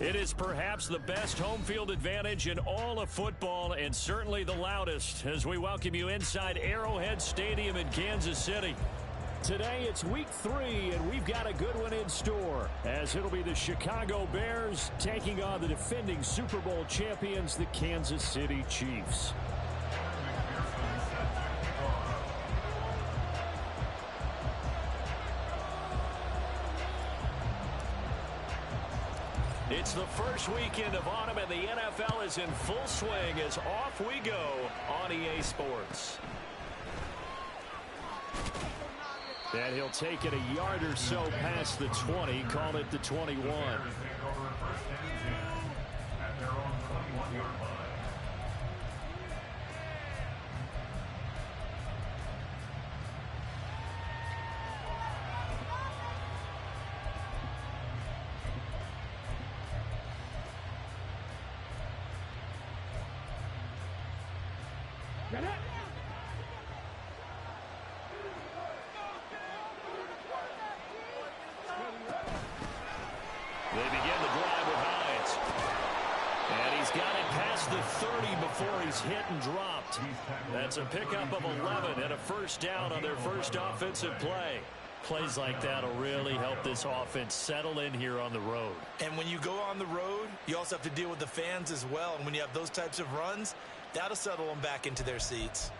It is perhaps the best home field advantage in all of football and certainly the loudest as we welcome you inside Arrowhead Stadium in Kansas City. Today it's week 3 and we've got a good one in store as it'll be the Chicago Bears taking on the defending Super Bowl champions, the Kansas City Chiefs. It's the first weekend of autumn, and the NFL is in full swing as off we go on EA Sports. And he'll take it a yard or so past the 20, call it the 21. They begin the drive with Hines. And he's got it past the 30 before he's hit and dropped. That's a pickup of 11 and a first down on their first offensive play. Plays like that will really help this offense settle in here on the road. And when you go on the road, you also have to deal with the fans as well. And when you have those types of runs, that'll settle them back into their seats.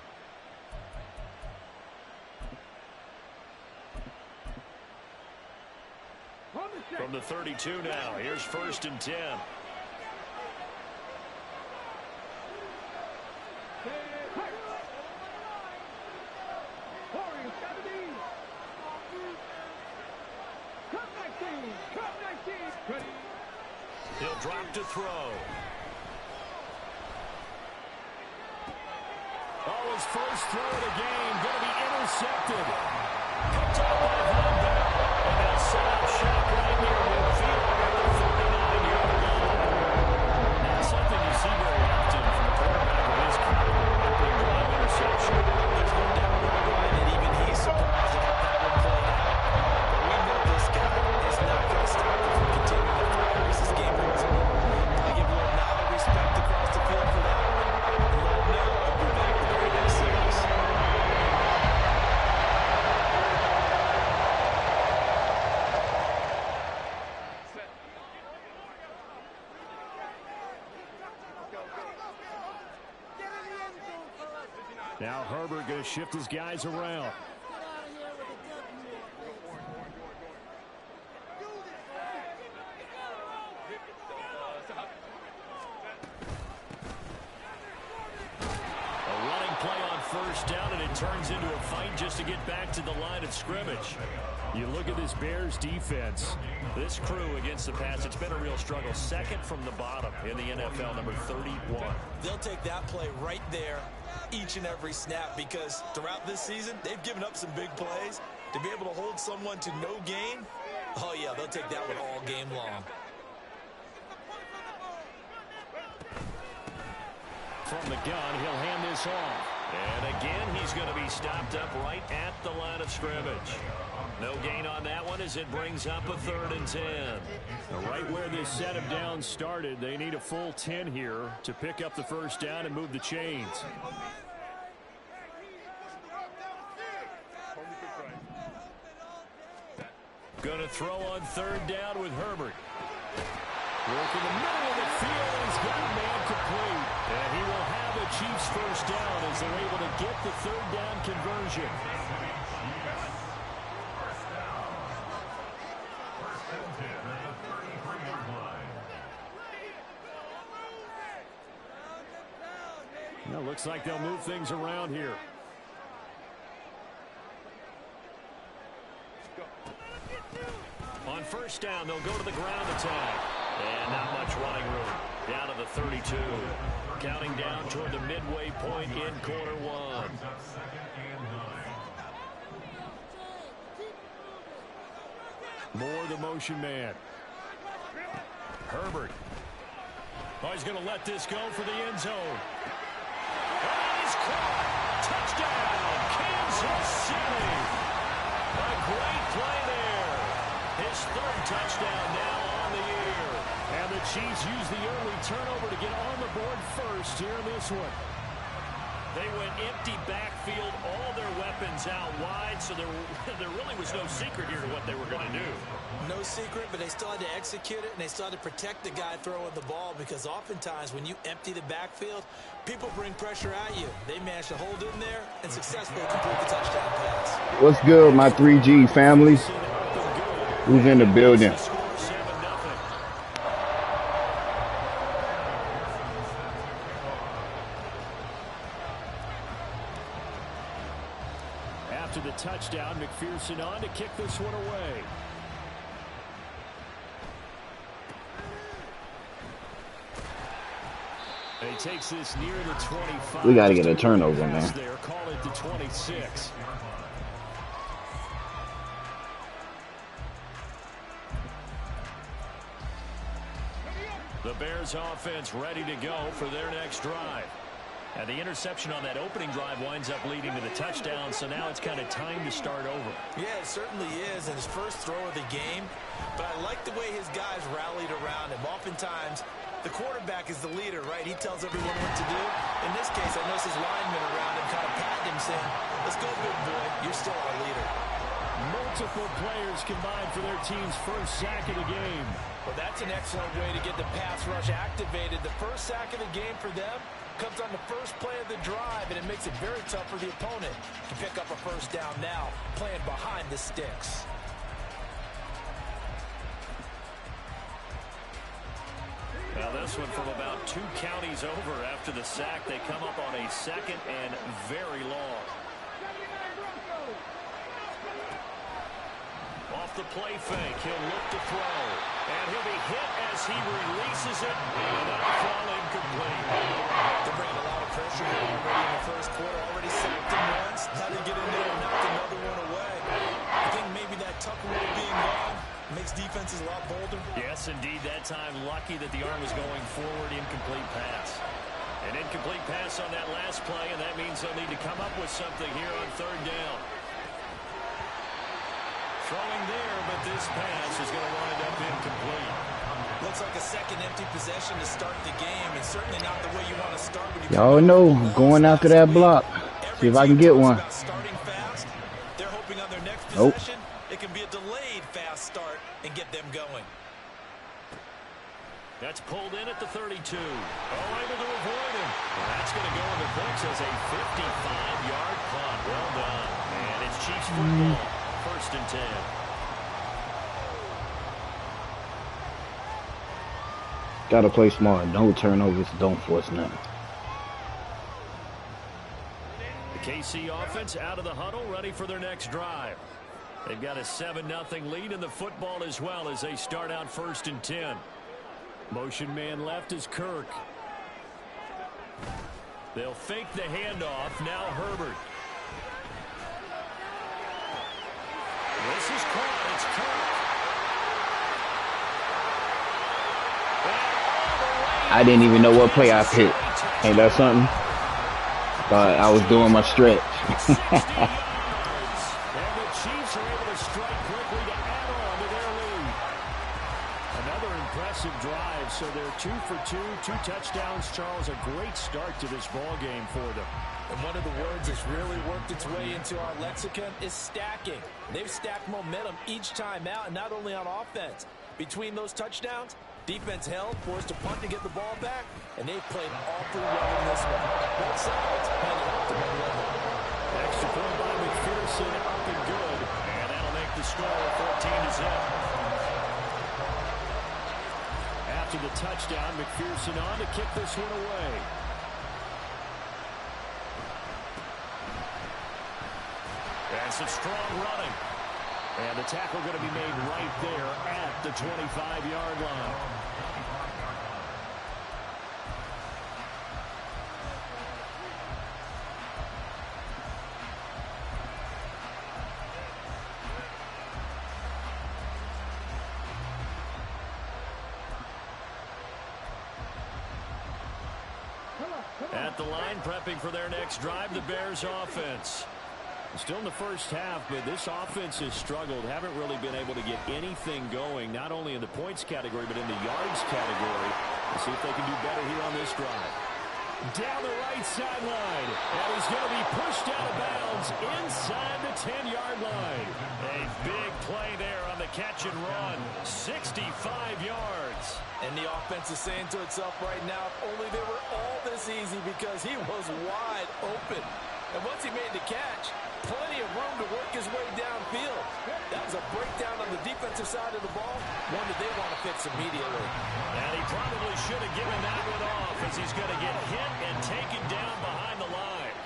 From the 32 now, here's 1st and 10. He'll drop to throw. Oh, his first throw of the game going to be intercepted. Picked up by Von Bell. And they'll set up shop right near midfield at the 49-yard line. Not something you see very often from a quarterback of his caliber. Opening drive interception. There's no doubt about it, and even he's surprised at how that one played out. But we know this guy is not going to stop him from continuing to fire as this game goes on. I give a little nod of respect across the field for that one. And let him know I'll be back the very next series. Now Herbert going to shift his guys around. A running play on first down, and it turns into a fight just to get back to the line of scrimmage. You look at this Bears defense. This crew against the pass, it's been a real struggle. Second from the bottom in the NFL, number 31. They'll take that play right there each and every snap because throughout this season, they've given up some big plays. To be able to hold someone to no gain, oh yeah, they'll take that one all game long. From the gun, he'll hand this off. And again, he's going to be stopped up right at the line of scrimmage. No gain on that one as it brings up a 3rd and 10. Right where this set of downs started, they need a full 10 here to pick up the first down and move the chains. Going to throw on 3rd down with Herbert. Work in the middle of the field, and he's got a man complete. And he will have a Chiefs first down as they're able to get the 3rd down conversion. Well, looks like they'll move things around here. On first down, they'll go to the ground attack. And not much running room. Down to the 32. Counting down toward the midway point in quarter 1. Moore, the motion man. Herbert. Oh, he's going to let this go for the end zone. And he's caught. Touchdown, Kansas City. A great play there. His 3rd touchdown now on the year. And the Chiefs use the early turnover to get on the board first here in this one. They went empty backfield, all their weapons out wide, so there really was no secret here to what they were going to do. No secret, but they still had to execute it, and they still had to protect the guy throwing the ball, because oftentimes when you empty the backfield, people bring pressure at you. They managed to hold in there and successfully complete the touchdown pass. What's good, my 3G family? Who's in the building? After the touchdown, McPherson on to kick this one away. And he takes this near the 25. We got to get a turnover, man. There, call it the 26. The Bears offense ready to go for their next drive. And the interception on that opening drive winds up leading to the touchdown, so now it's kind of time to start over. Yeah, it certainly is, and his first throw of the game. But I like the way his guys rallied around him. Oftentimes, the quarterback is the leader, right? He tells everyone what to do. In this case, I noticed his linemen around him kind of patting him, saying, "Let's go, big boy. You're still our leader." Multiple players combined for their team's first sack of the game. Well, that's an excellent way to get the pass rush activated. The first sack of the game for them comes on the first play of the drive, and it makes it very tough for the opponent to pick up a first down now, playing behind the sticks. Well, this one from about 2 counties over after the sack. They come up on a second and very long. Off the play fake, he'll look to throw. And he'll be hit as he releases it. And that'll fall incomplete. They're bringing a lot of pressure here already in the first quarter. Already sacked him once. Now they get in there and knock another one away. I think maybe that tucker rule being gone makes defenses a lot bolder. Yes, indeed. That time, lucky that the arm was going forward. Incomplete pass. An incomplete pass on that last play, and that means they'll need to come up with something here on third down. Throwing there, but this pass is going to wind up incomplete. Looks like a second empty possession to start the game, and certainly not the way you want to start when you Y'all know, I'm going after that block. See if I can get one. Starting fast. They're hoping on their next possession it can be a delayed fast start and get them going. That's pulled in at the 32. Oh, able to avoid him. Well, that's going to go in the books as a 55-yard punt. Well done. And it's Chiefs football. First and 10. Gotta play smart. No turnovers. Don't force nothing. The KC offense out of the huddle, ready for their next drive. They've got a 7-0 lead in the football as well as they start out first and 10. Motion man left is Kirk. They'll fake the handoff. Now Herbert. This is caught. It's Kirk. I didn't even know what play I picked. Ain't that something? But I was doing my stretch. And the Chiefs are able to strike quickly to add on to their lead. Another impressive drive. So they're 2 for 2, 2 touchdowns. Charles, a great start to this ball game for them. And one of the words that's really worked its way into our lexicon is stacking. They've stacked momentum each time out, and not only on offense. Between those touchdowns, defense held, forced a punt to get the ball back, and they've played awfully well in this one. Both sides handed off to one level. Extra point by McPherson, up and good. And that'll make the score 14-0. After the touchdown, McPherson on to kick this one away. And some strong running. And the tackle going to be made right there at the 25-yard line. At the line, prepping for their next drive, the Bears offense. Still in the first half, but this offense has struggled. Haven't really been able to get anything going, not only in the points category, but in the yards category. Let's see if they can do better here on this drive. Down the right sideline, and he's going to be pushed out of bounds inside the 10-yard line. A big play there on the catch and run, 65 yards. And the offense is saying to itself right now, if only they were all this easy, because he was wide open. And once he made the catch, plenty of room to work his way downfield. That was a breakdown on the defensive side of the ball, one that they want to fix immediately. And he probably should have given that one off, as he's going to get hit and taken down behind the line.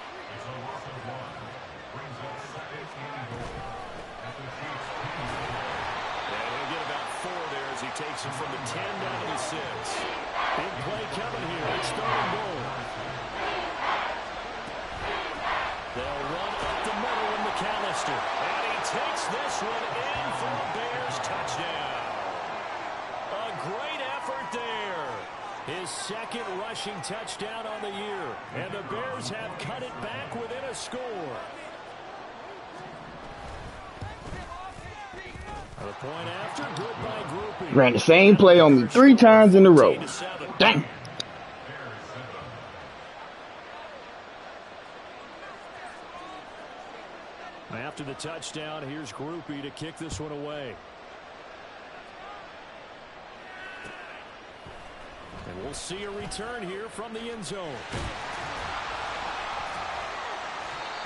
And he'll get about 4 there as he takes it from the 10 down to the 6. Big play coming here. It's third and goal. They'll run up the middle in McAllister. And he takes this one in for a Bears touchdown. A great effort there. His second rushing touchdown on the year. And the Bears have cut it back within a score. The point after, good by grouping. Ran the same play on me 3 times in a row. Dang. After the touchdown, here's Groupie to kick this one away. And we'll see a return here from the end zone.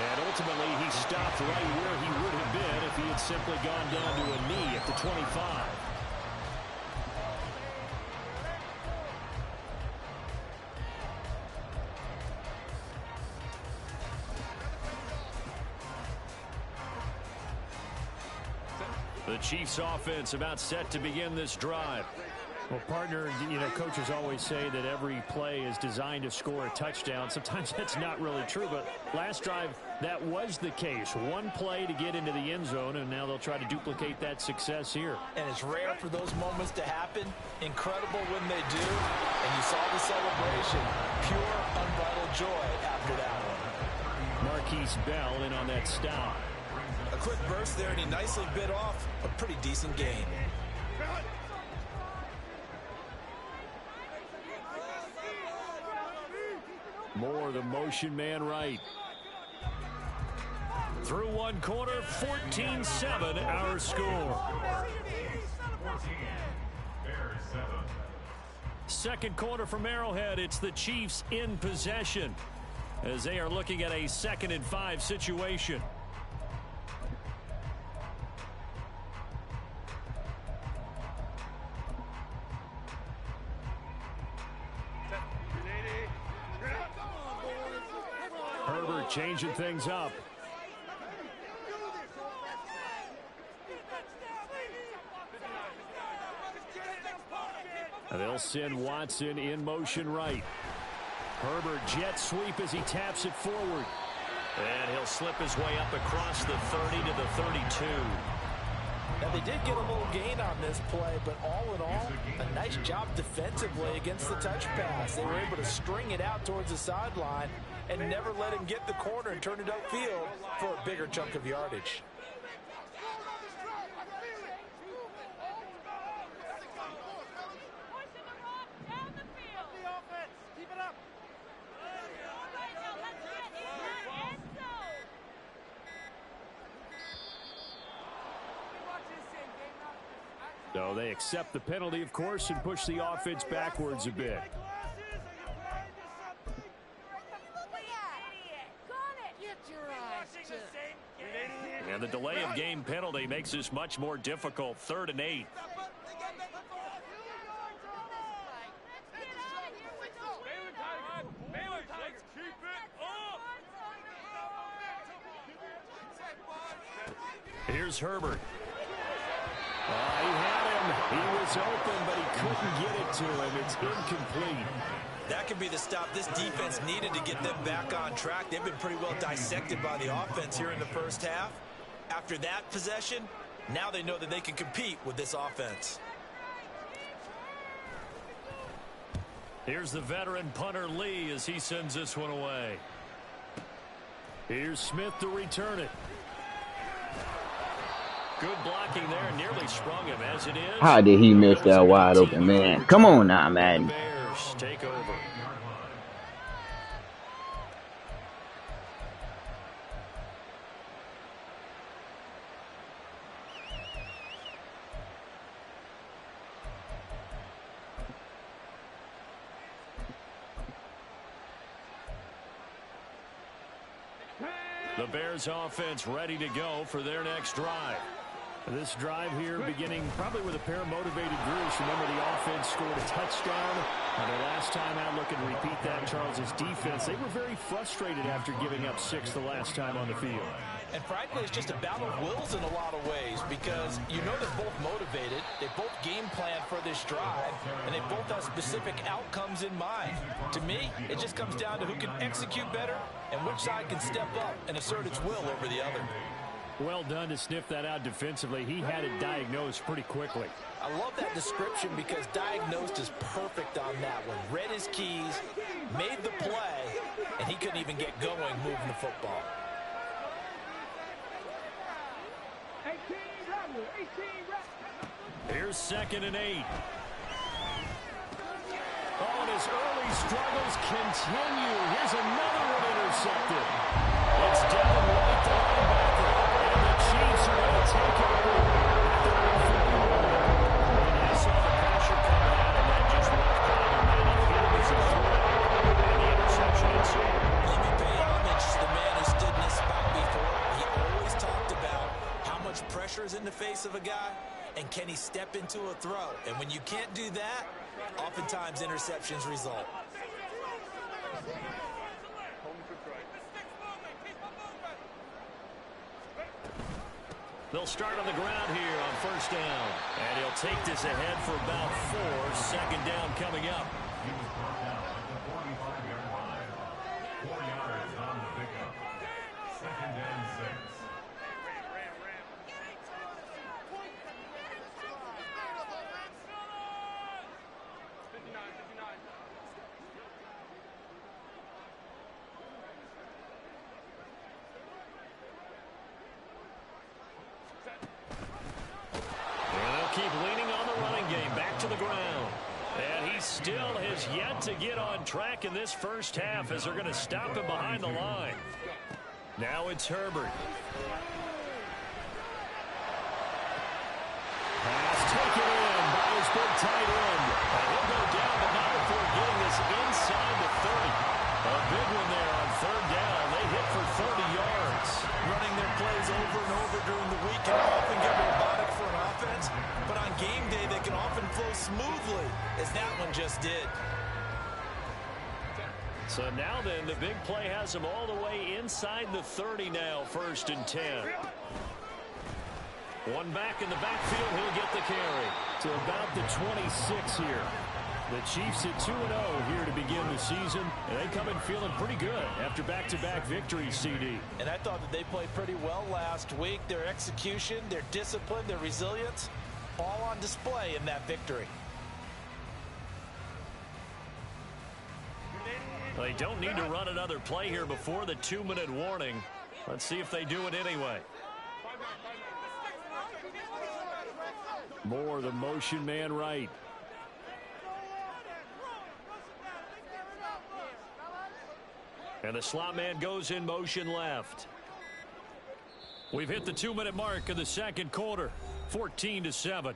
And ultimately, he stopped right where he would have been if he had simply gone down to a knee at the 25. The Chiefs offense about set to begin this drive. Well, partner, coaches always say that every play is designed to score a touchdown. Sometimes that's not really true, but last drive, that was the case. One play to get into the end zone, and now they'll try to duplicate that success here. And it's rare for those moments to happen. Incredible when they do. And you saw the celebration. Pure, unbridled joy after that one. Marquise Bell in on that stop. A quick burst there, and he nicely bit off a pretty decent gain. Moore, the motion man right. Through one quarter, 14-7 our score. Second quarter from Arrowhead, it's the Chiefs in possession as they are looking at a 2nd and 5 situation. Herbert changing things up. They'll send Watson in motion right. Herbert jet sweep as he taps it forward. And he'll slip his way up across the 30 to the 32. Now, they did get a little gain on this play, but all in all, a nice job defensively against the touch pass. They were able to string it out towards the sideline and never let him get the corner and turn it upfield for a bigger chunk of yardage. So they accept the penalty, of course, and push the offense backwards a bit. And the delay of game penalty makes this much more difficult. 3rd and 8. Here's Herbert. He had him. He was open, but he couldn't get it to him. It's incomplete. That could be the stop this defense needed to get them back on track. They've been pretty well dissected by the offense here in the first half. After that possession, now they know that they can compete with this offense. Here's the veteran punter Lee as he sends this one away. Here's Smith to return it. Good blocking there, nearly sprung him as it is. How did he miss that wide open, man? Come on now, man. The Bears take over. The Bears offense ready to go for their next drive. This drive here beginning probably with a pair of motivated groups. Remember, the offense scored a touchdown. And the last time out, looking to repeat that, Charles' defense, they were very frustrated after giving up 6 the last time on the field. And frankly, it's just a battle of wills in a lot of ways because you know they're both motivated, they both game plan for this drive, and they both have specific outcomes in mind. To me, it just comes down to who can execute better and which side can step up and assert its will over the other. Well done to sniff that out defensively. He had it diagnosed pretty quickly. I love that description because diagnosed is perfect on that one. Read his keys, made the play, and he couldn't even get going moving the football. Here's 2nd and 8. Oh, and his early struggles continue. Here's another one intercepted. It's Devin White, the linebacker. And the Chiefs are going to take over. I saw the pressure coming out, and that just left Clyde Manning. Hit him as he threw it, and the interception ensued. Let me pay homage to the man who stood in this spot before. He always talked about how much pressure is in the face of a guy, and can he step into a throw? And when you can't do that, oftentimes interceptions result. They'll start on the ground here on 1st down. And he'll take this ahead for about 4. 2nd down coming up. Keep leaning on the running game. Back to the ground. And he still has yet to get on track in this first half as they're going to stop him behind the line. Now it's Herbert. Pass taken in by his big tight end. He'll go down, but not before getting this inside the 30. A big one there on 3rd down. They hit for 30 yards. Running their plays over and over during the week can often get robotic for an offense, but on game day they can often flow smoothly, as that one just did. So now then, the big play has them all the way inside the 30 now, 1st and 10. One back in the backfield, he'll get the carry to about the 26 here. The Chiefs at 2-0 here to begin the season, and they come in feeling pretty good after back-to-back victories, CD. And I thought that they played pretty well last week. Their execution, their discipline, their resilience, all on display in that victory. They don't need to run another play here before the 2-minute warning. Let's see if they do it anyway. Moore, the motion man right. And the slot man goes in motion left. We've hit the 2-minute mark of the 2nd quarter. 14-7.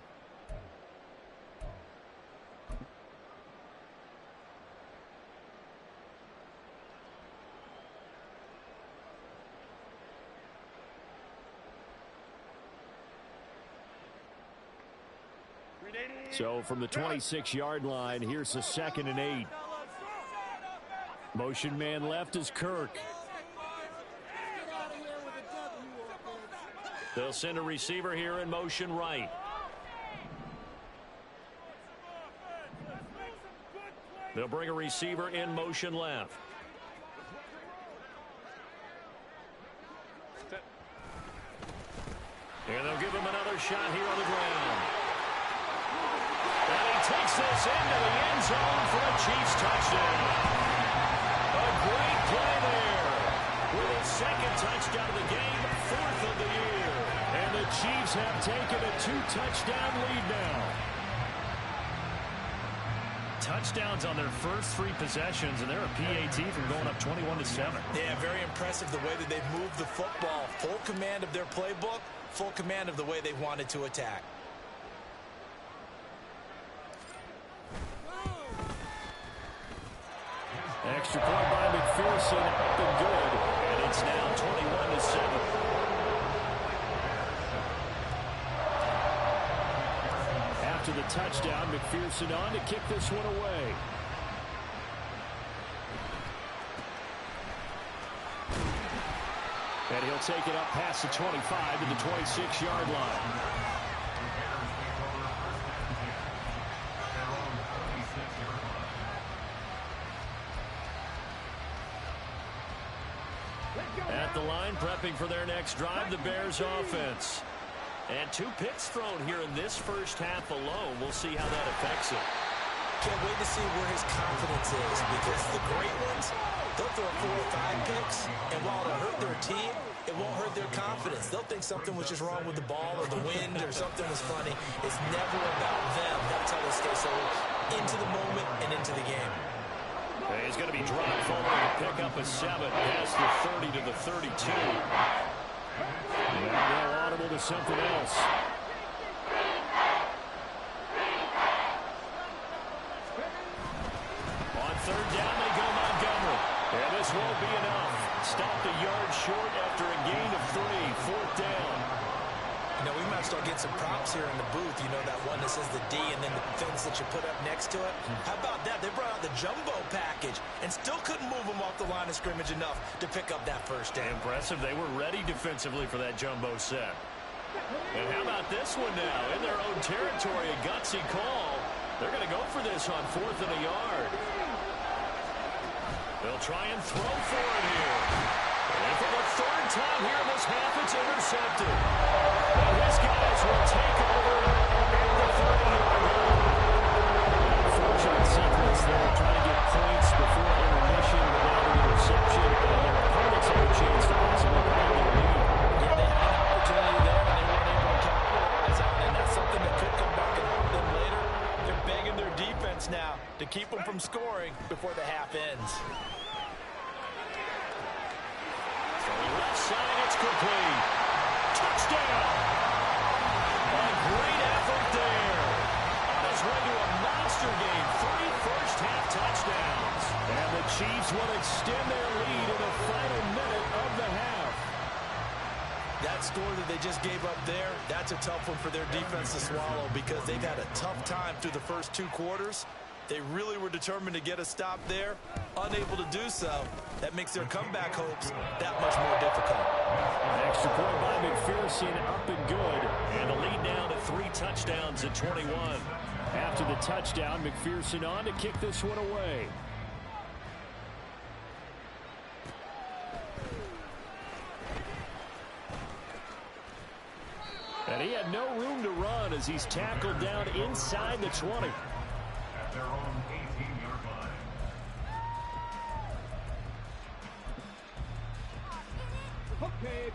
So from the 26-yard line, here's the 2nd and 8. Motion man left is Kirk. They'll send a receiver here in motion right. They'll bring a receiver in motion left. And they'll give him another shot here on the ground. And he takes this into the end zone for a Chiefs touchdown. A great play there. with his second touchdown of the game, 4th of the year. And the Chiefs have taken a 2-touchdown lead now. Touchdowns on their first 3 possessions, and they're a PAT from going up 21-7. Yeah, very impressive the way that they've moved the football. Full command of their playbook, full command of the way they wanted to attack. Extra point by McPherson, up and good, and it's now 21-7. After the touchdown, McPherson on to kick this one away. And he'll take it up past the 25 to the 26-yard line. At the line, prepping for their next drive, the Bears offense. And 2 picks thrown here in this first half alone. We'll see how that affects it. Can't wait to see where his confidence is, because the great ones, they'll throw 4 or 5 picks, and while it'll hurt their team, it won't hurt their confidence. They'll think something was just wrong with the ball or the wind or something was funny. It's never about them. That's how they stay so into the moment and into the game. He's going to be dropped forward to pick up a 7 past the 30 to the 32. Now they're audible to something else. On 3rd down, they go Montgomery. And this won't be enough. Stopped a yard short after a gain of 3. 4th down. You know, we might start getting some props here in the booth. You know, that one that says the D and then the fence that you put up next to it. How about that? They brought out the jumbo package and still couldn't move them off the line of scrimmage enough to pick up that first down. Impressive. They were ready defensively for that jumbo set. And how about this one now? In their own territory, a gutsy call. They're going to go for this on 4th and a yard. They'll try and throw for it here. And for the 3rd time here in this half, it's intercepted. And his guys will take over at the 30-yard line. Unfortunate sequence there, trying to get points before intermission without an interception, and their opponents have a chance to possibly grab their lead. Yeah, they had an opportunity there, and they weren't able to capitalize on it, and that's something that could come back and haunt them later. They're begging their defense now to keep them from scoring before the half ends. Left side, it's complete. Touchdown! A great effort there. On his way to a monster game, 3 first-half touchdowns. And the Chiefs will extend their lead in the final minute of the half. That score that they just gave up there, that's a tough one for their defense to swallow, because they've had a tough time through the first 2 quarters. They really were determined to get a stop there, unable to do so. That makes their comeback hopes that much more difficult. Extra point by McPherson, up and good. And the lead now to 3 touchdowns at 21. After the touchdown, McPherson on to kick this one away. And he had no room to run as he's tackled down inside the 20. Their own 18-yard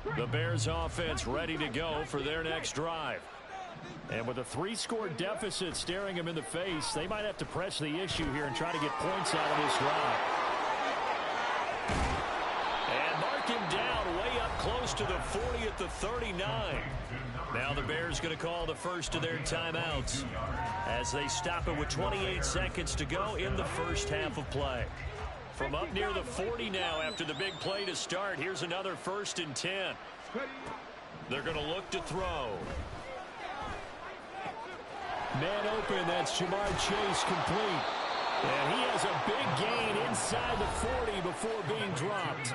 line. The Bears offense ready to go for their next drive. And with a 3-score deficit staring them in the face, they might have to press the issue here and try to get points out of this drive. And mark him down way up close to the 40 at the 39. Now the Bears going to call the first of their timeouts as they stop it with 28 seconds to go in the first half of play. From up near the 40 now after the big play to start, here's another 1st and 10. They're going to look to throw. Man open, that's Jamar Chase complete. And he has a big gain inside the 40 before being dropped.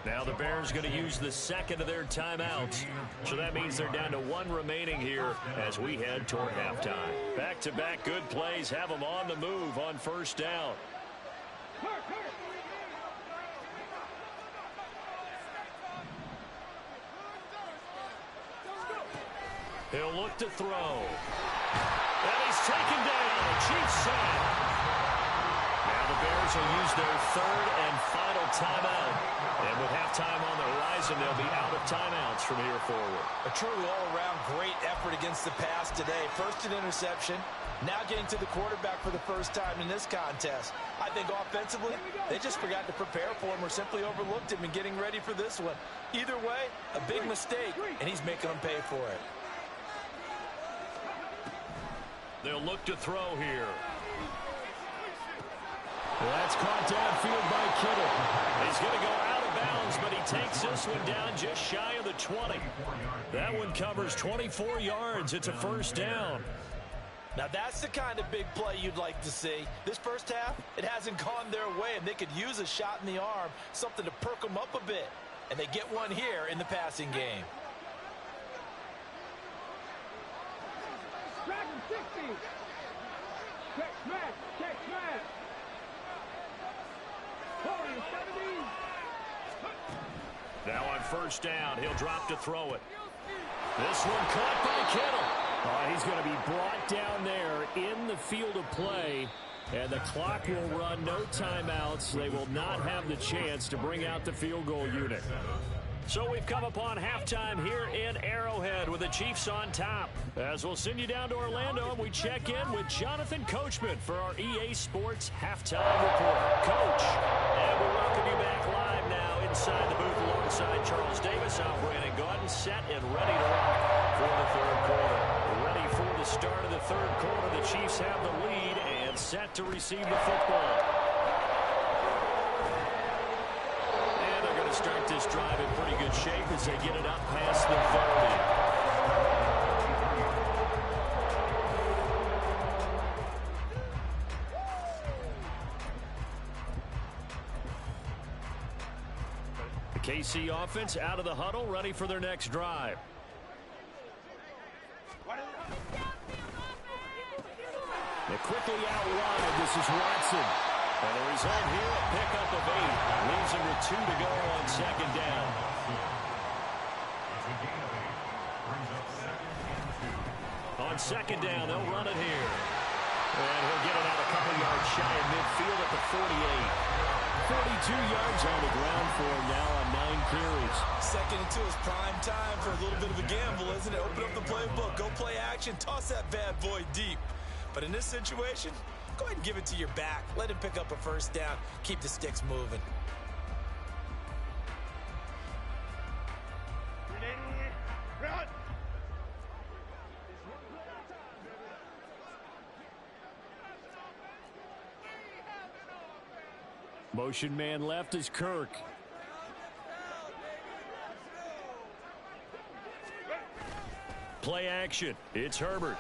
Now the Bears going to use the second of their timeouts. So that means they're down to 1 remaining here as we head toward halftime. Back-to-back good plays have them on the move on 1st down. He'll look to throw. And he's taken down. Chiefs sack. Now the Bears Buccaneers will use their third and final timeout. And with halftime on the horizon, they'll be out of timeouts from here forward. A truly all-around great effort against the pass today. First an interception, now getting to the quarterback for the first time in this contest. I think offensively, they just forgot to prepare for him or simply overlooked him in getting ready for this one. Either way, a big mistake, and he's making them pay for it. They'll look to throw here. Well, that's caught downfield by Kittle. He's going to go out of bounds, but he takes this one down just shy of the 20. That one covers 24 yards. It's a first down. Now that's the kind of big play you'd like to see. This first half, it hasn't gone their way, and they could use a shot in the arm, something to perk them up a bit. And they get one here in the passing game. Now on first down, he'll drop to throw it. This one caught by Kittle. He's going to be brought down there in the field of play, and the clock will run, no timeouts. They will not have the chance to bring out the field goal unit. So we've come upon halftime here in Arrowhead with the Chiefs on top. As we'll send you down to Orlando, and we check in with Jonathan Coachman for our EA Sports Halftime Report. Coach, and we welcome you back live now inside the booth alongside Charles Davis. I'm Brandon Gaudin, set and ready to rock for the third quarter. Ready for the start of the third quarter. The Chiefs have the lead and set to receive the football. Start this drive in pretty good shape as they get it up past the 30. The KC offense out of the huddle, ready for their next drive. They quickly out wide. This is Watson. And the result here, a pickup of 8. Leaves him with 2 to go on second down. On second down, they'll run it here. And he'll get it out a couple yards shy of midfield at the 48. 42 yards on the ground for him now on 9 carries. Second and 2 is prime time for a little bit of a gamble, isn't it? Open up the playbook, go play action, toss that bad boy deep. But in this situation, go ahead and give it to your back. Let him pick up a first down. Keep the sticks moving. Motion man left is Kirk. Play action. It's Herbert.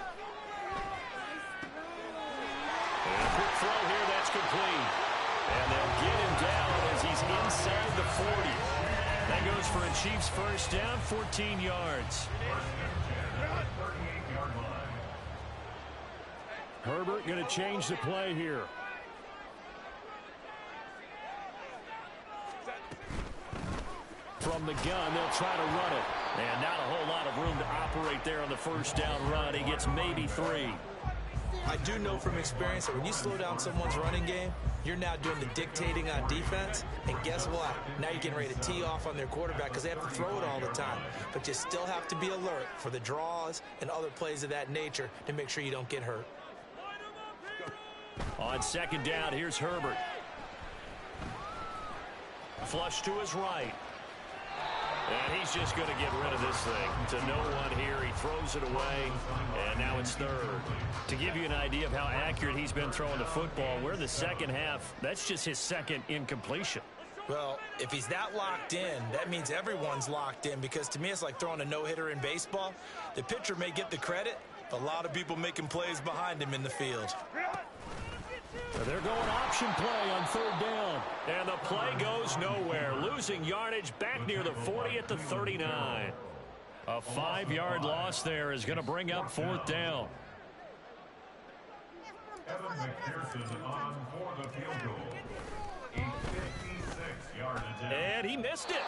And a quick throw here, that's complete. And they'll get him down as he's inside the 40. That goes for a Chiefs first down, 14 yards. Herbert going to change the play here. From the gun, they'll try to run it. And not a whole lot of room to operate there on the first down run. He gets maybe 3. I do know from experience that when you slow down someone's running game, you're now doing the dictating on defense. And guess what? Now you're getting ready to tee off on their quarterback because they have to throw it all the time. But you still have to be alert for the draws and other plays of that nature to make sure you don't get hurt. On second down, here's Herbert. Flush to his right. And he's just going to get rid of this thing. To no one here, he throws it away, and now it's third. To give you an idea of how accurate he's been throwing the football, we're in the second half. That's just his second incompletion. Well, if he's that locked in, that means everyone's locked in, because to me it's like throwing a no-hitter in baseball. The pitcher may get the credit, but a lot of people making plays behind him in the field. They're going option play on third down. And the play goes nowhere. Losing yardage back near the 40 at the 39. A 5-yard loss there is going to bring up fourth down. Evan McPherson on for the field goal. A 56-yard attempt. And he missed it.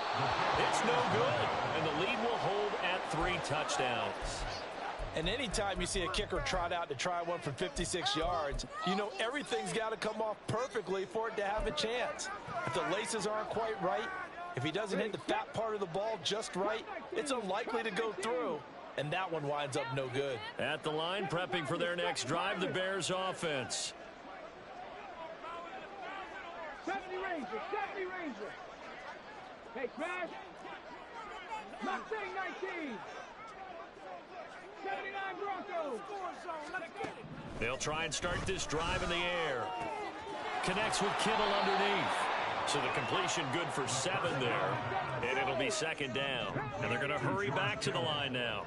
It's no good. And the lead will hold at 3 touchdowns. And anytime you see a kicker trot out to try one from 56 yards, you know everything's got to come off perfectly for it to have a chance. If the laces aren't quite right, if he doesn't hit the fat part of the ball just right, it's unlikely to go through. And that one winds up no good. At the line, prepping for their next drive, the Bears offense. 70 Ranger. Hey, smash. Mustang 19. 79 Broncos. They'll try and start this drive in the air. Connects with Kittle underneath. So the completion good for 7 there. And it'll be second down. And they're going to hurry back to the line now.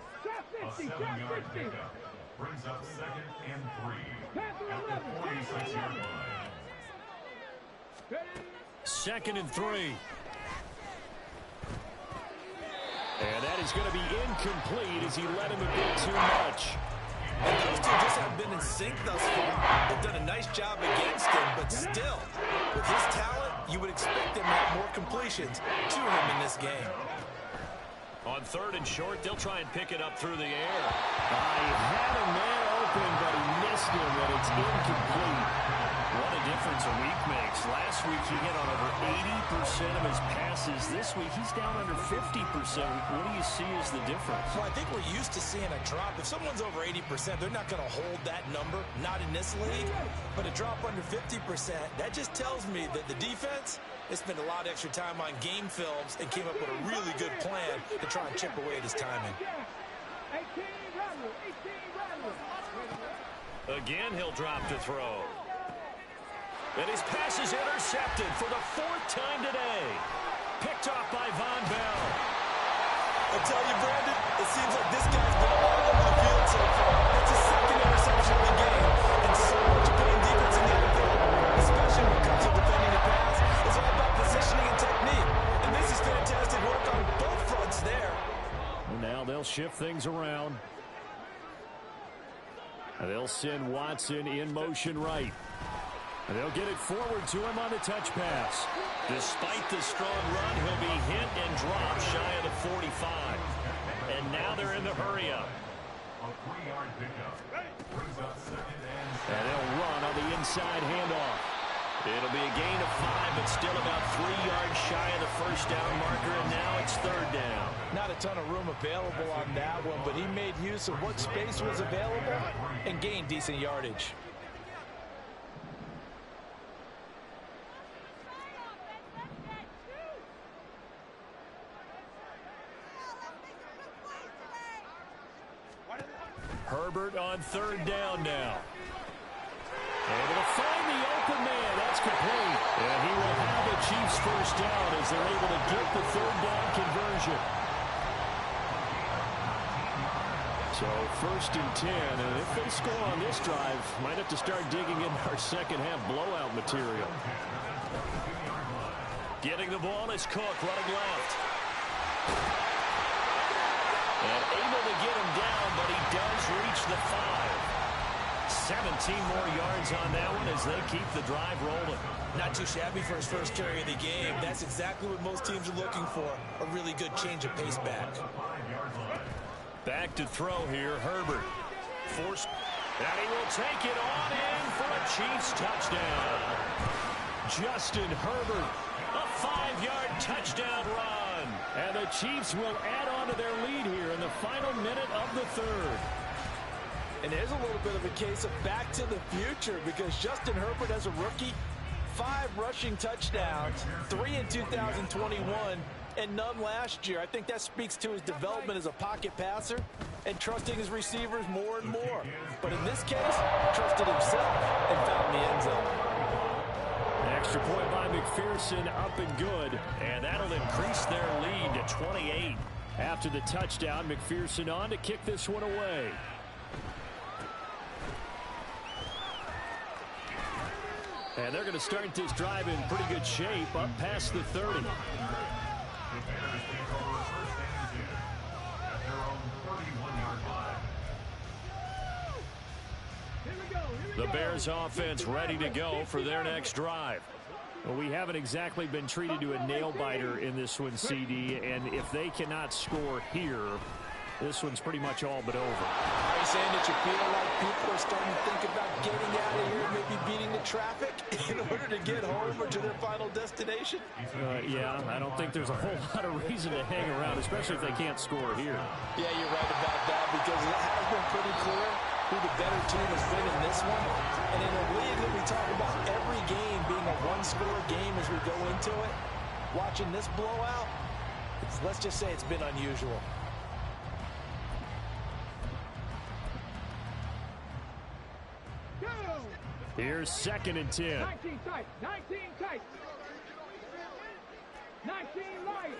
A 7-yard pickup brings up 2nd and 3 at the 46-yard line. 2nd and 3. And that is going to be incomplete as he let him a bit too much. And those two just have been in sync thus far. They've done a nice job against him, but still, with his talent, you would expect him to have more completions to him in this game. On 3rd and short, they'll try and pick it up through the air. He had a man open, but he missed him, and it's incomplete. What a difference a week makes. Last week, he hit on over 80% of his passes. This week, he's down under 50%. What do you see as the difference? Well, I think we're used to seeing a drop. If someone's over 80%, they're not going to hold that number, not in this league. But a drop under 50%, that just tells me that the defense, they spent a lot of extra time on game films and came up with a really good plan to try and chip away at his timing. Again, he'll drop to throw. And his pass is intercepted for the 4th time today. Picked off by Von Bell. I'll tell you, Brandon, it seems like this guy's been all over the field so far. That's his 2nd interception of the game. And so much playing defense in the outfield, especially when it comes to defending the pass. It's all about positioning and technique. And this is fantastic work on both fronts there. And now they'll shift things around. And they'll send Watson in motion right. And they'll get it forward to him on the touch pass. Despite the strong run, he'll be hit and dropped shy of the 45. And now they're in the hurry-up. A 3-yard pickup brings up 2nd and 7. And they'll run on the inside handoff. It'll be a gain of 5, but still about 3 yards shy of the first down marker, and now it's 3rd down. Not a ton of room available on that one, but he made use of what space was available and gained decent yardage. Herbert on 3rd down now. Able to find the open man. That's complete. And he will have the Chiefs first down as they're able to get the 3rd down conversion. So 1st and 10. And if they score on this drive, might have to start digging in our second half blowout material. Getting the ball is Cook running left. And able to get him down, but he does reach the 5. 17 more yards on that one as they keep the drive rolling. Not too shabby for his first carry of the game. That's exactly what most teams are looking for, a really good change of pace back. Back to throw here, Herbert. Forced, and he will take it on in for a Chiefs touchdown. Justin Herbert, a 5-yard touchdown run. And the Chiefs will add on to their lead here in the final minute of the 3rd. And there's a little bit of a case of back to the future because Justin Herbert, as a rookie, 5 rushing touchdowns, 3 in 2021, and none last year. I think that speaks to his development as a pocket passer and trusting his receivers more and more. But in this case, trusted himself and found the end zone. Extra point by McPherson, up and good. And that'll increase their lead to 28. After the touchdown, McPherson on to kick this one away. And they're going to start this drive in pretty good shape, up past the 30. The Bears offense ready to go for their next drive. Well, we haven't exactly been treated to a nail-biter in this one, CD, and if they cannot score here, this one's pretty much all but over. Are you saying that you feel like people are starting to think about getting out of here, maybe beating the traffic in order to get home or to their final destination? Yeah, I don't think there's a whole lot of reason to hang around, especially if they can't score here. Yeah, you're right about that, because it has been pretty clear who the better team has been in this one. And in a league that we talk about every game being a one-score game as we go into it, watching this blowout, let's just say it's been unusual. Here's 2nd and 10. 19 tight. 19 tight. 19 light.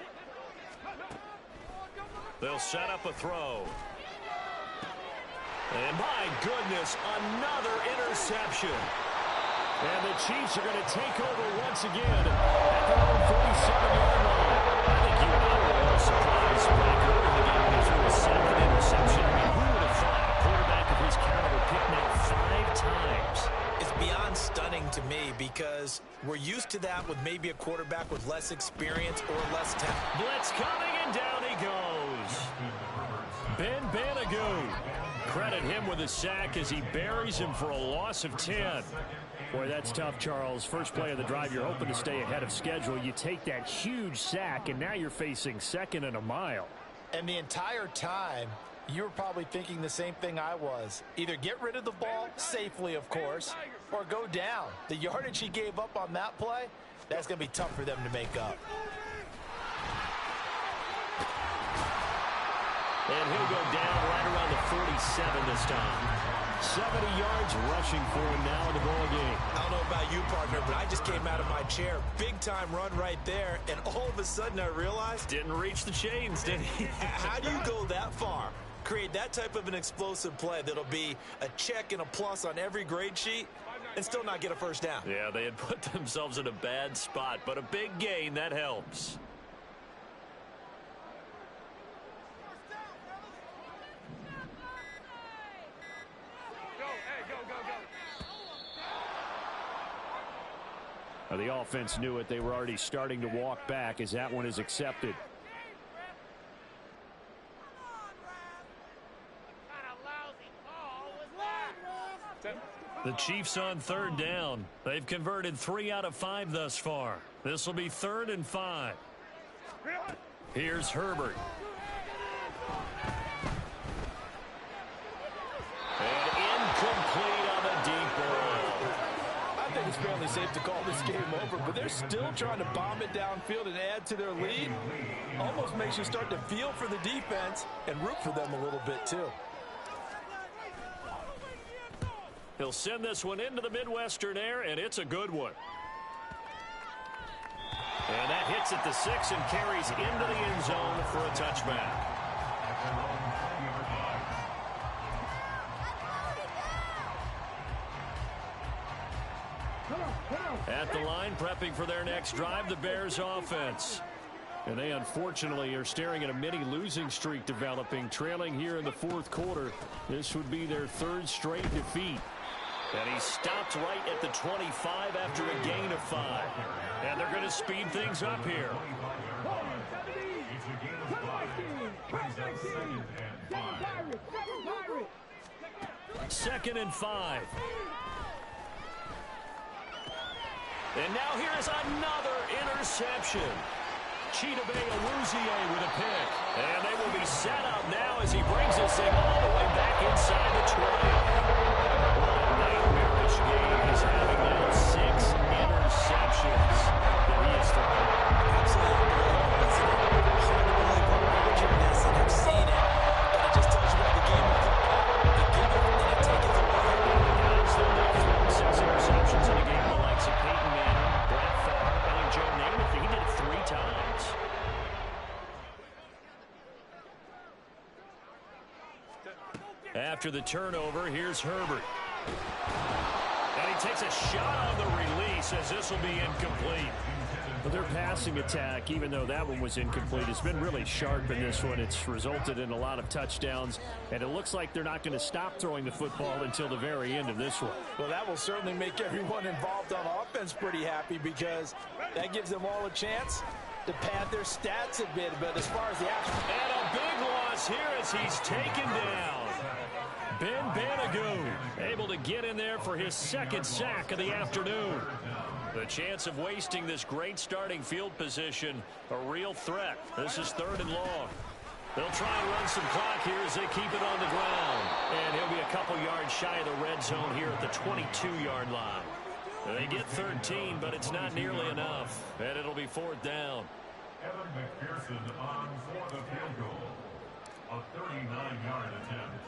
They'll set up a throw. And my goodness, another interception. And the Chiefs are going to take over once again at their own 47-yard line. I think you and I were a little surprised back early in the game when he threw his 2nd interception. I mean, who would have thought a quarterback of his caliber picked now 5 times? It's beyond stunning to me, because we're used to that with maybe a quarterback with less experience or less talent. Blitz coming, and down he goes. Ben Banagoo. Credit him with a sack as he buries him for a loss of 10. Boy, that's tough, Charles. First play of the drive, you're hoping to stay ahead of schedule. You take that huge sack, and now you're facing 2nd and a mile. And the entire time, you were probably thinking the same thing I was. Either get rid of the ball, safely of course, or go down. The yardage he gave up on that play, that's going to be tough for them to make up. And he'll go down right around the 47 this time. 70 yards rushing for him now in the ball game. I don't know about you, partner, but I just came out of my chair. Big time run right there, and all of a sudden I realized... Didn't reach the chains, did he? How do you go that far? Create that type of an explosive play that'll be a check and a plus on every grade sheet and still not get a first down. Yeah, they had put themselves in a bad spot, but a big gain, that helps. Now, the offense knew it. They were already starting to walk back as that one is accepted. The Chiefs on 3rd down. They've converted 3 out of 5 thus far. This will be 3rd and 5. Here's Herbert. And incomplete on the deep ball. I think it's fairly safe to call this game over, but they're still trying to bomb it downfield and add to their lead. Almost makes you start to feel for the defense and root for them a little bit too. He'll send this one into the Midwestern air, and it's a good one. And that hits at the 6 and carries into the end zone for a touchback. At the line, prepping for their next drive, the Bears offense. And they unfortunately are staring at a mini losing streak developing, trailing here in the 4th quarter. This would be their 3rd straight defeat. And he stopped right at the 25 after a gain of 5. And they're going to speed things up here. 2nd and 5. And now here's another interception. Chidobe Awuzie with a pick. And they will be set up now as he brings this thing all the way back inside the 20. What a nightmarish game he's having now. 6 interceptions that he has thrown. Absolutely. It's hard to believe how rigorous and I've seen it. But it just tells you about the game of football. You give it and you take it for granted. Guys, they're now throwing 6 interceptions in a game. The likes of Peyton Manning, Brett Favre, Billy Joe Namath. He did it 3 times. After the turnover, here's Herbert. And he takes a shot on the release. says this will be incomplete. Well, their passing attack, even though that one was incomplete, has been really sharp in this one. It's resulted in a lot of touchdowns, and it looks like they're not going to stop throwing the football until the very end of this one. Well, that will certainly make everyone involved on offense pretty happy, because that gives them all a chance to pad their stats a bit. But as far as the action... And a big loss here as he's taken down. Ben Banagoo able to get in there for his second sack of the afternoon. The chance of wasting this great starting field position, a real threat. This is 3rd and long. They'll try and run some clock here as they keep it on the ground. And he'll be a couple yards shy of the red zone here at the 22-yard line. They get 13, but it's not nearly enough. And it'll be 4th down. Evan McPherson on for the field goal. A 39-yard attempt.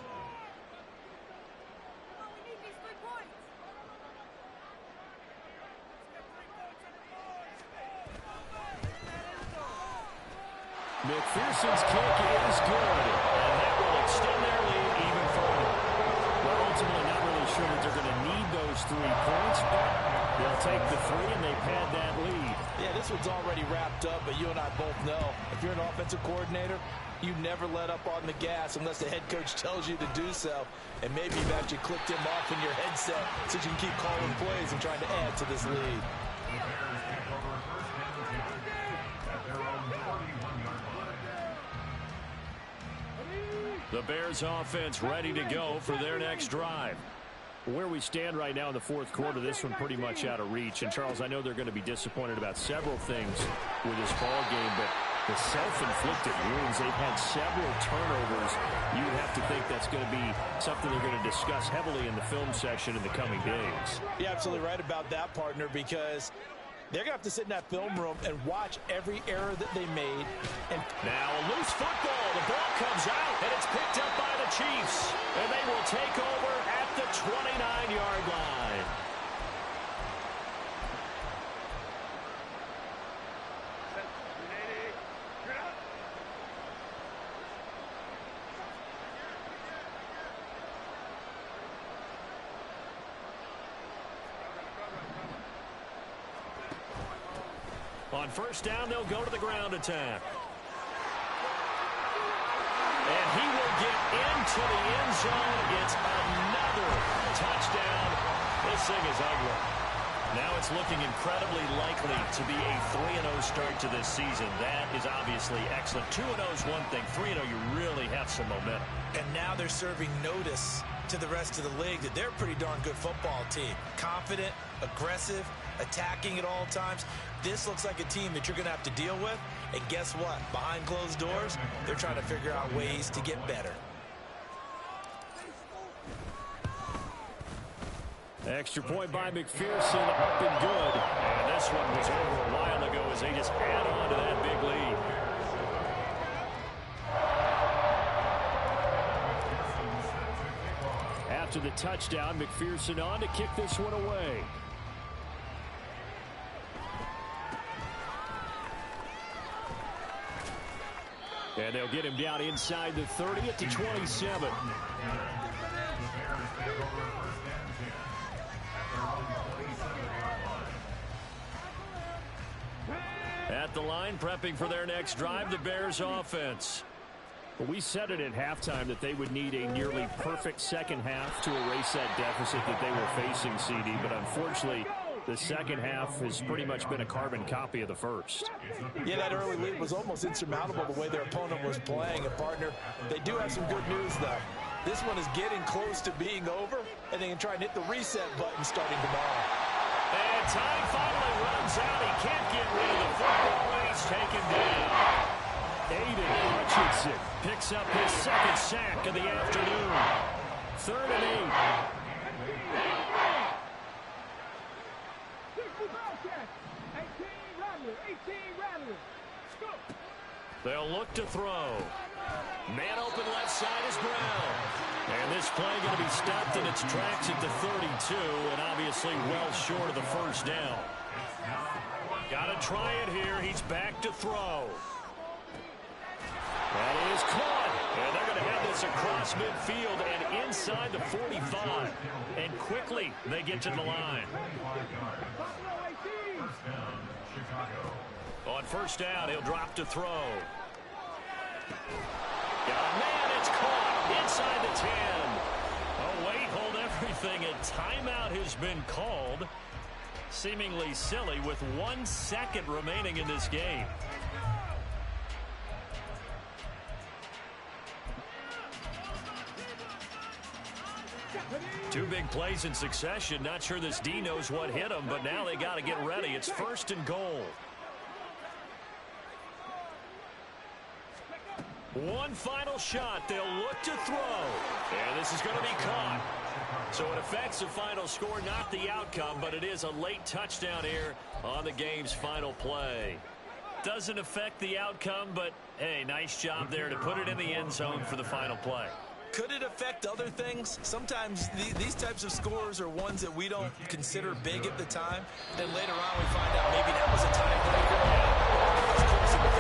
McPherson's kick is good, and that will extend their lead even further. Well, ultimately, not really sure that they're going to need those 3 points, but they'll take the 3 and they pad that lead. Yeah, this one's already wrapped up, but you and I both know if you're an offensive coordinator, you never let up on the gas unless the head coach tells you to do so. And maybe you've actually clicked him off in your headset so you can keep calling plays and trying to add to this lead. The Bears offense ready to go for their next drive. Where we stand right now in the 4th quarter, this one pretty much out of reach. And, Charles, I know they're going to be disappointed about several things with this ball game, but the self-inflicted wounds, they've had several turnovers. You would have to think that's going to be something they're going to discuss heavily in the film session in the coming days. You're absolutely right about that, partner, because they're going to have to sit in that film room and watch every error that they made. And now a loose football. The ball comes out, and it's picked up by the Chiefs. And they will take over at the 29-yard line. On 1st down, they'll go to the ground attack. And he will get into the end zone. It's another touchdown. This thing is ugly. Now it's looking incredibly likely to be a 3-0 start to this season. That is obviously excellent. 2-0 is one thing. 3-0, you really have some momentum. And now they're serving notice to the rest of the league that they're a pretty darn good football team. Confident, aggressive, attacking at all times. This looks like a team that you're going to have to deal with. And guess what? Behind closed doors, they're trying to figure out ways to get better. Extra point by McPherson, up and good. And this one was over a while ago as they just add on to that big lead. After the touchdown, McPherson on to kick this one away. And they'll get him down inside the 30 at the 27. At the line, prepping for their next drive, the Bears offense. Well, we said it at halftime that they would need a nearly perfect second half to erase that deficit that they were facing, CD. But unfortunately, the second half has pretty much been a carbon copy of the first. Yeah, that early lead was almost insurmountable the way their opponent was playing. A partner, they do have some good news, though. This one is getting close to being over, and they can try and hit the reset button starting tomorrow. And time finally runs out. He can't get rid of the football, and he's taken down. Aiden Hutchinson picks up his second sack of the afternoon. 3rd and 8. They'll look to throw. Man open left side is Brown. And this play going to be stopped in its tracks at the 32, and obviously well short of the first down. Got to try it here. He's back to throw. That is caught. And they're going to have this across midfield and inside the 45. And quickly they get to the line. first down. He'll drop to throw. Man, it's caught inside the 10. Oh, wait, hold everything. A timeout has been called. Seemingly silly with 1 second remaining in this game. Two big plays in succession. Not sure this D knows what hit him, but now they got to get ready. It's 1st and goal. One final shot. They'll look to throw. And this is going to be caught. So it affects the final score, not the outcome, but it is a late touchdown here on the game's final play. Doesn't affect the outcome, but, hey, nice job there to put it in the end zone for the final play. Could it affect other things? Sometimes these types of scores are ones that we don't consider big at the time. Then later on we find out maybe that was a tiebreaker. Of course,